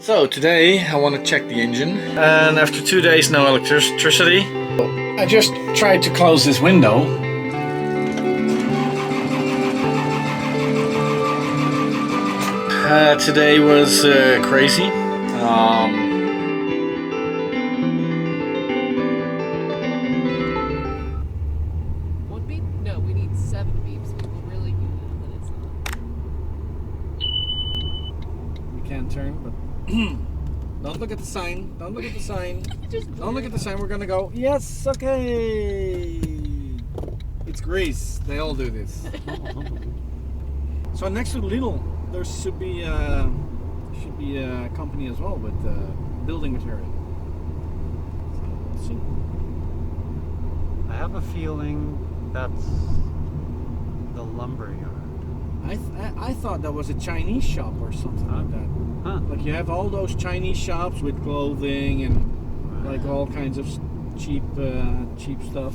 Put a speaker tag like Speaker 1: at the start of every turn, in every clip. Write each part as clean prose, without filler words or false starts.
Speaker 1: So today I want to check the engine, and after 2 days no electricity, I just tried to close this window. Today was crazy.
Speaker 2: One beep? No, we need 7 beeps. We will really do that, but it's not.
Speaker 1: We can't turn, but don't look at the sign. Don't look at the sign. Don't look at the sign. We're gonna go. Yes, okay. It's Greece. They all do this. So next to Lidl, there should be a company as well with building material. So we'll see.
Speaker 3: I have a feeling that's the lumber yard.
Speaker 1: I thought that was a Chinese shop or something like that.
Speaker 3: Huh.
Speaker 1: Like you have all those Chinese shops with clothing and like all kinds of cheap stuff.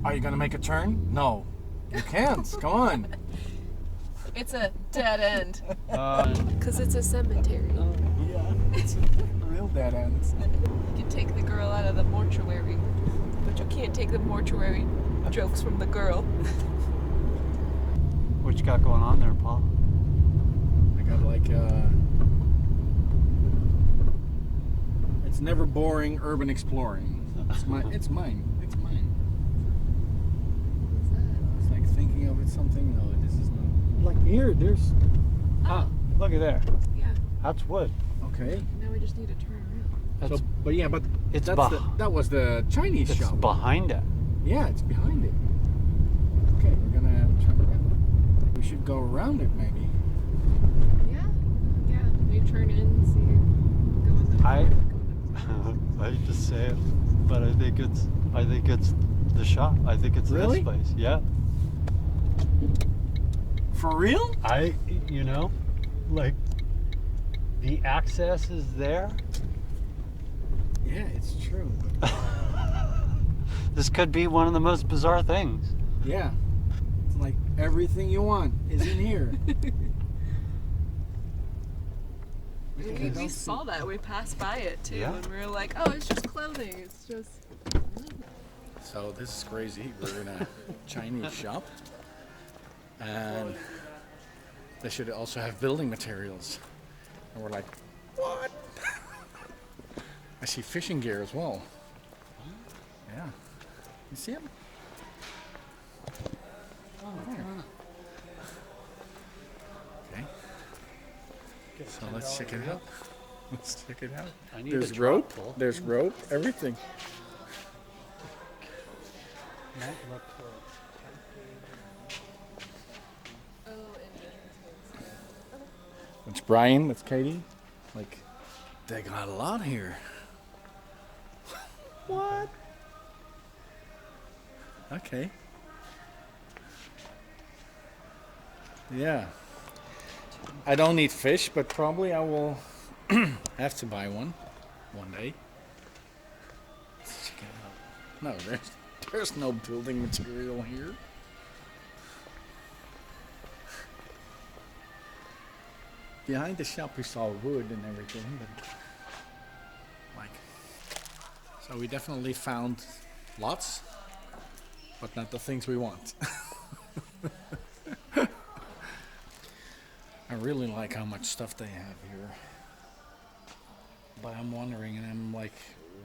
Speaker 1: Are you gonna make a turn? No, you can't. Come on.
Speaker 2: It's a dead end.
Speaker 3: Uh,
Speaker 2: Because it's a cemetery.
Speaker 1: Yeah, it's a real dead end.
Speaker 2: You can take the girl out of the mortuary, but you can't take the mortuary jokes from the girl.
Speaker 3: what you got going on there, Paul?
Speaker 1: I got like it's never boring urban exploring. It's mine. It's mine. It's like thinking of it something. No, this is not. Like here, there's.
Speaker 3: Ah, look at there.
Speaker 2: Yeah,
Speaker 3: That's wood.
Speaker 1: Okay.
Speaker 2: now we just need to turn around.
Speaker 3: That's,
Speaker 1: So, but yeah, but
Speaker 3: it's
Speaker 1: that was the Chinese
Speaker 3: it's
Speaker 1: shop.
Speaker 3: behind it.
Speaker 1: Yeah, it's behind it. Okay, we're gonna turn around. We should go around it maybe.
Speaker 2: Yeah, we turn in, see, go in the.
Speaker 3: I hate to say it, but I think it's the shop. I think it's
Speaker 1: Really?
Speaker 3: this place. Yeah.
Speaker 1: For real?
Speaker 3: Like the access is there.
Speaker 1: Yeah, it's true.
Speaker 3: This could be one of the most bizarre things.
Speaker 1: Yeah. It's like everything you want is in here.
Speaker 2: We saw that. We passed by it too,
Speaker 3: Yeah.
Speaker 2: and we were like, "Oh, it's just clothing. It's just."
Speaker 1: So this is crazy. We're in a Chinese shop, and they should also have building materials. And we're like, what? I see fishing gear as well. Yeah. You see them? Okay. So let's check it out. Let's check it out.
Speaker 3: I need
Speaker 1: There's
Speaker 3: a
Speaker 1: rope.
Speaker 3: drop pole.
Speaker 1: There's rope. Everything.
Speaker 2: Oh,
Speaker 1: That's Brian. That's Katie. Like, they got a lot here. What? Okay. Yeah. I don't need fish, but probably I will have to buy one day. Let's check it out. No, there's no building material here. Behind the shop we saw wood and everything, but like, so we definitely found lots, but not the things we want. I really like how much stuff they have here, but I'm wondering, and I'm like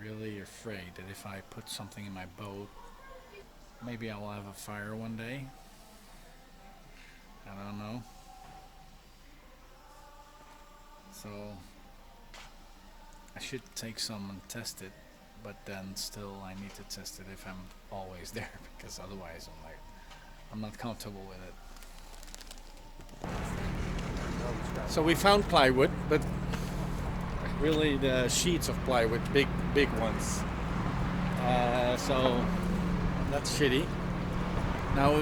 Speaker 1: really afraid that if I put something in my boat, maybe I'll have a fire one day. I don't know. So I should take some and test it, but then still I need to test it if I'm always there, because otherwise I'm not comfortable with it. So we found plywood, but really the sheets of plywood, big ones. So that's shitty. Now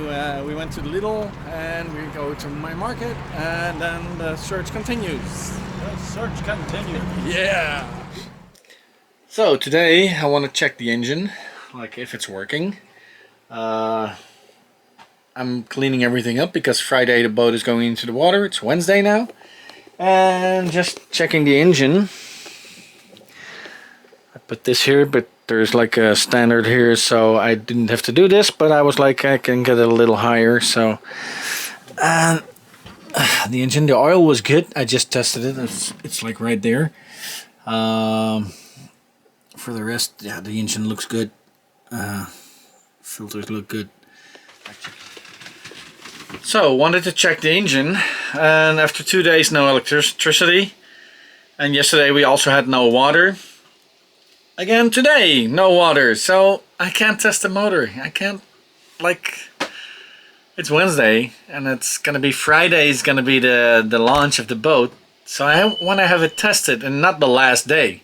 Speaker 1: we went to the Lidl and we go to my market, and then the search continues.
Speaker 3: The search continues.
Speaker 1: Yeah. So today I want to check the engine, like if it's working. I'm cleaning everything up because Friday the boat is going into the water. It's Wednesday now. And just checking the engine. I put this here, but there's like a standard here, so I didn't have to do this, but I was like, I can get it a little higher. So the engine, the oil was good. I just tested it. It's like right there. For the rest, yeah, the engine looks good. Filters look good. So, wanted to check the engine, and after 2 days no electricity, and yesterday we also had no water. Again today, no water, so I can't test the motor. I can't, like, it's Wednesday, and it's gonna be Friday is gonna be the launch of the boat, so I want to have it tested, and not the last day.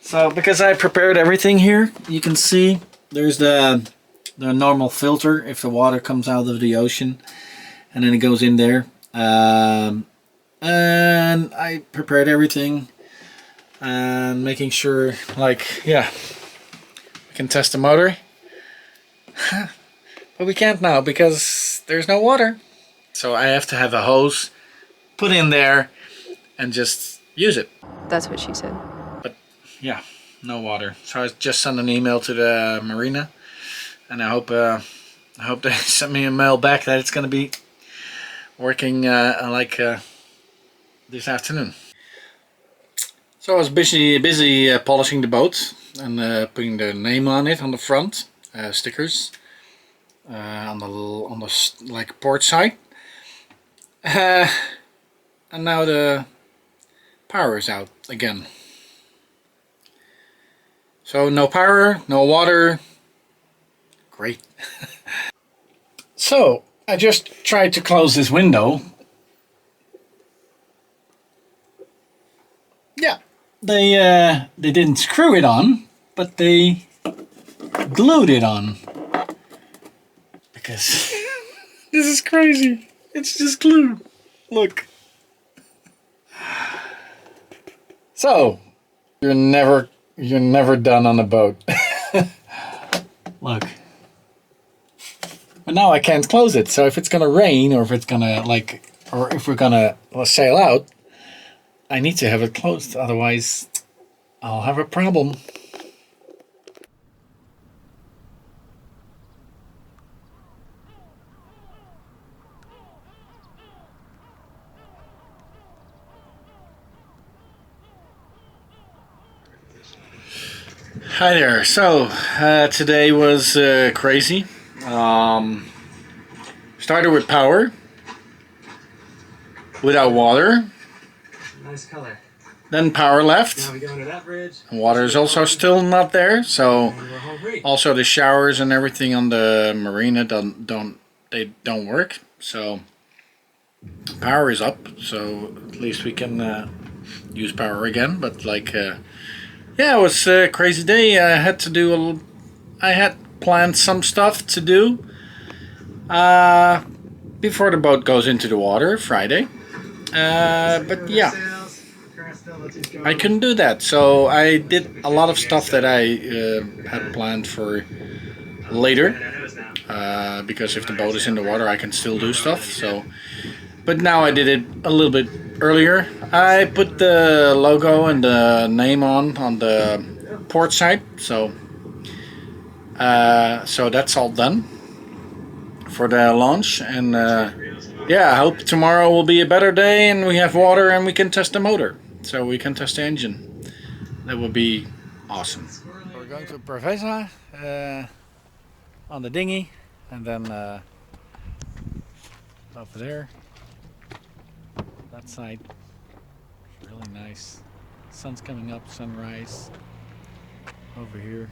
Speaker 1: So, because I prepared everything here, you can see there's the normal filter if the water comes out of the ocean, and then it goes in there. And I prepared everything, and making sure, like, yeah, we can test the motor. But we can't now because there's no water. So I have to have a hose put in there and just use it.
Speaker 4: That's what she said.
Speaker 1: Yeah, no water. So I just sent an email to the marina, and I hope they send me a mail back that it's gonna be working this afternoon. So I was busy polishing the boat and putting the name on it on the front, stickers on the like port side, and now the power is out again. So no power, no water. Great. So I just tried to close this window. Yeah, they didn't screw it on, but they glued it on. Because this is crazy. It's just glue. Look. So you're never done on a boat. Look. But now I can't close it, so if it's gonna rain, or if it's gonna or if we're gonna sail out, I need to have it closed, otherwise I'll have a problem. Hi there. So today was crazy. Started with power, without water.
Speaker 5: Nice color.
Speaker 1: Then power left.
Speaker 5: Now we go into that bridge.
Speaker 1: Water is also still not there. So
Speaker 5: And we're home free.
Speaker 1: also the showers and everything on the marina don't work. So power is up. So at least we can use power again. But like. Yeah, it was a crazy day. I had planned some stuff to do before the boat goes into the water Friday. But yeah, I couldn't do that. So I did a lot of stuff that I had planned for later. Because if the boat is in the water, I can still do stuff. So, but now I did it a little bit earlier. I put the logo and the name on the port side, so that's all done for the launch. And yeah, I hope tomorrow will be a better day and we have water and we can test the motor, so we can test the engine. That would be awesome. We're going to Professor on the dinghy, and then over there. That side, really nice. Sun's coming up, sunrise over here.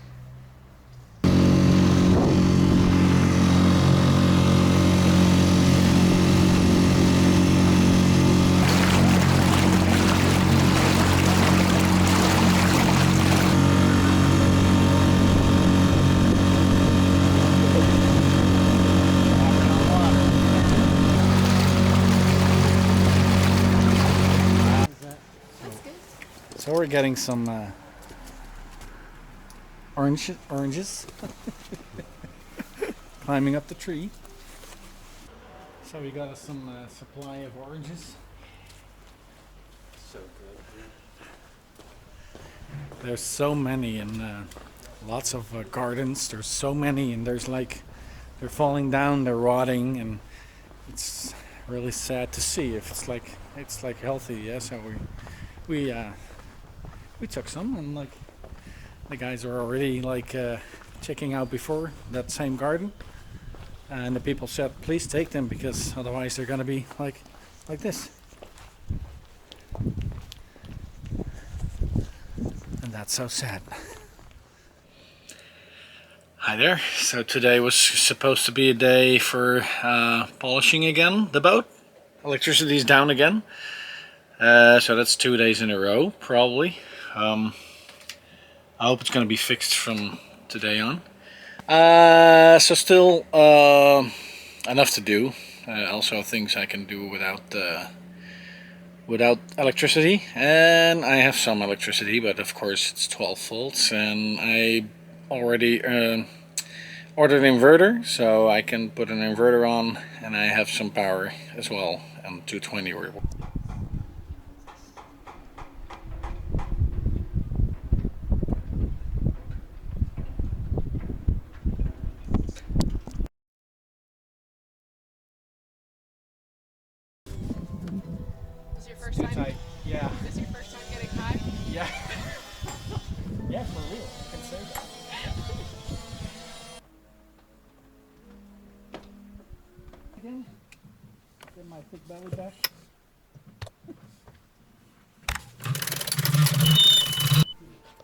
Speaker 1: So So we're getting some oranges. Climbing up the tree. So we got us some supply of oranges. So good. There's so many in lots of gardens. There's so many, and there's like they're falling down, they're rotting, and it's really sad to see. If it's like healthy, yeah. So we took some, and like the guys are already like checking out before that same garden, and the people said please take them because otherwise they're gonna be like this, and that's so sad. Hi there. So today was supposed to be a day for polishing again the boat. Electricity's down again, so that's 2 days in a row probably. I hope it's going to be fixed from today on. So still enough to do. Also things I can do without electricity, and I have some electricity, but of course it's 12 volts, and I already ordered an inverter, so I can put an inverter on, and I have some power as well, and 220 or
Speaker 2: Is your first time?
Speaker 1: Yeah.
Speaker 2: Is your first time getting high?
Speaker 1: Yeah. Yeah, for real. I can say that. Again, get my thick belly back.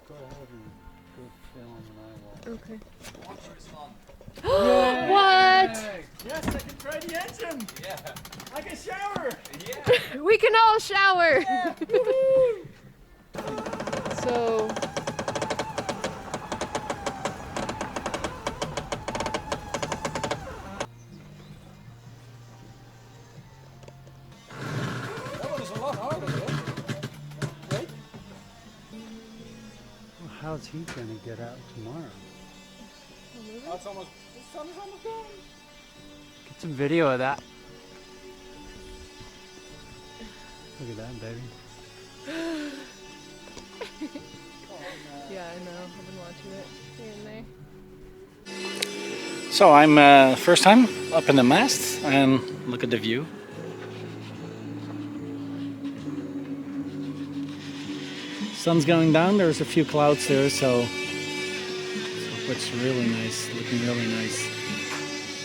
Speaker 3: Go ahead and go film and I will.
Speaker 2: Okay.
Speaker 1: Yay!
Speaker 2: What?
Speaker 1: Yes, I can try the engine.
Speaker 5: Yeah.
Speaker 1: Like a shower.
Speaker 5: Yeah.
Speaker 2: We can all shower.
Speaker 1: Yeah. Woohoo!
Speaker 2: So.
Speaker 1: That one is a lot harder, though. Right?
Speaker 3: Well, how's he gonna get out tomorrow?
Speaker 1: Oh, it's almost. The sun is almost gone.
Speaker 3: Get some video of that. Look at that, baby.
Speaker 2: Yeah, I know. I've been watching it here and there.
Speaker 1: So I'm first time up in the mast, and look at the view. Sun's going down. There's a few clouds there, so it's really nice. Looking really nice.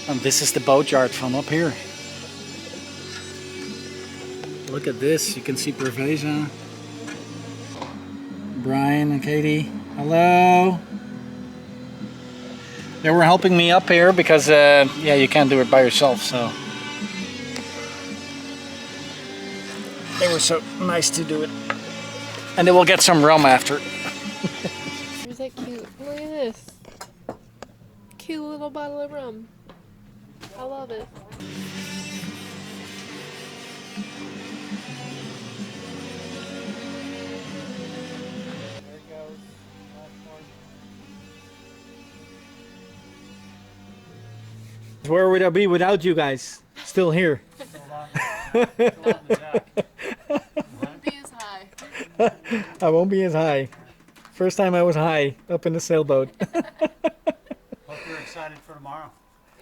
Speaker 1: And this is the boatyard from up here. Look at this. You can see Perveza, Brian and Katie. Hello. They were helping me up here because, yeah, you can't do it by yourself, so. They were so nice to do it. And then we'll get some rum after.
Speaker 2: Is that cute? Look at this. Cute little bottle of rum. I love it.
Speaker 1: There it goes. Where would I be without you guys? Still here.
Speaker 2: Won't be as high.
Speaker 1: I won't be as high. First time I was high up in the sailboat.
Speaker 3: Hope you're excited for tomorrow.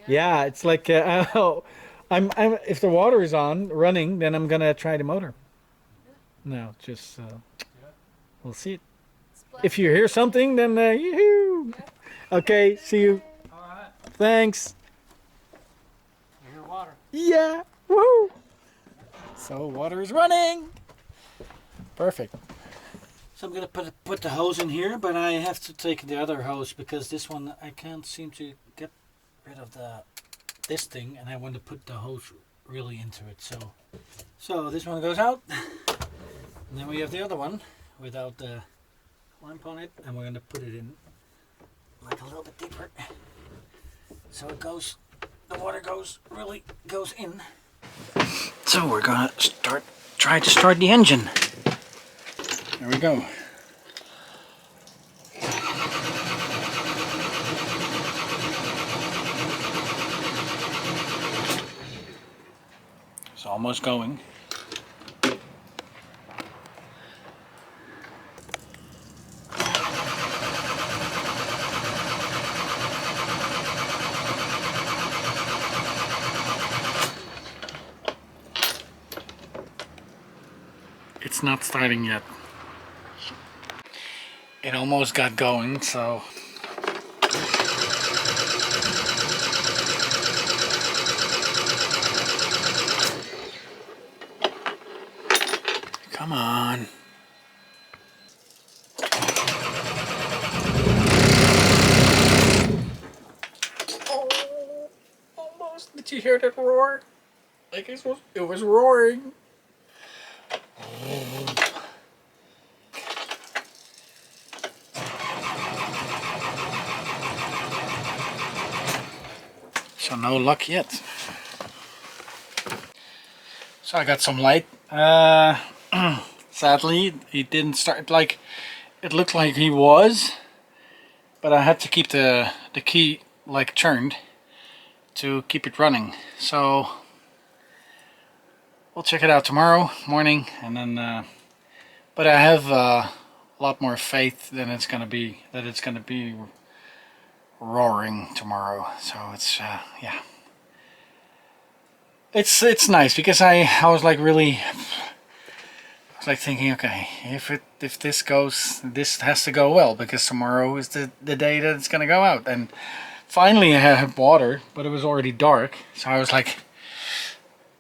Speaker 1: Yeah, it's like I'm if the water is on running, then I'm gonna try the motor. No, just we'll see it. If you hear something, then yoo-hoo. Okay, see you.
Speaker 3: All right.
Speaker 1: Thanks.
Speaker 3: You hear water.
Speaker 1: Yeah. Woohoo. So water is running. Perfect. So I'm gonna put the hose in here, but I have to take the other hose because this one I can't seem to get rid of this thing, and I want to put the hose really into it. So this one goes out, and then we have the other one without the clamp on it, and we're gonna put it in like a little bit deeper, so it goes. The water really goes in. So we're gonna try to start the engine. There we go. almost going. It's not starting yet. It almost got going, so come on. Oh, almost. Did you hear that roar? Like it was roaring. So no luck yet. So I got some light. Sadly, he didn't start like it looked like he was, but I had to keep the key like turned to keep it running. So we'll check it out tomorrow morning, and then. But I have a lot more faith than it's gonna be roaring tomorrow. So it's yeah. It's nice because I was like really. I was like thinking, okay, if this goes, this has to go well because tomorrow is the day that it's gonna go out. And finally I had water, but it was already dark, so I was like,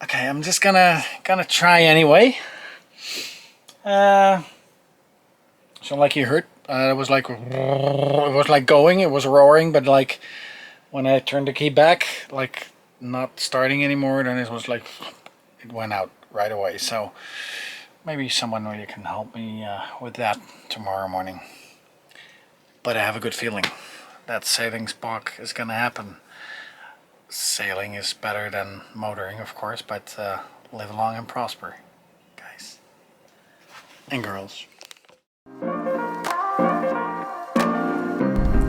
Speaker 1: okay, I'm just gonna try anyway. So like you heard, it was like going, it was roaring, but like when I turned the key back, like not starting anymore, then it was like it went out right away. So maybe someone really can help me with that tomorrow morning. But I have a good feeling that sailing Spock is gonna happen. Sailing is better than motoring, of course, but live long and prosper, guys and girls.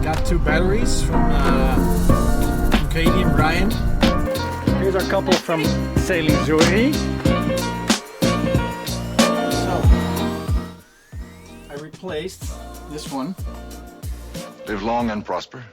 Speaker 1: Got 2 batteries from Katie and Brian. Here's our couple from Sailing Zuri. I replaced this one.
Speaker 4: Live long and prosper.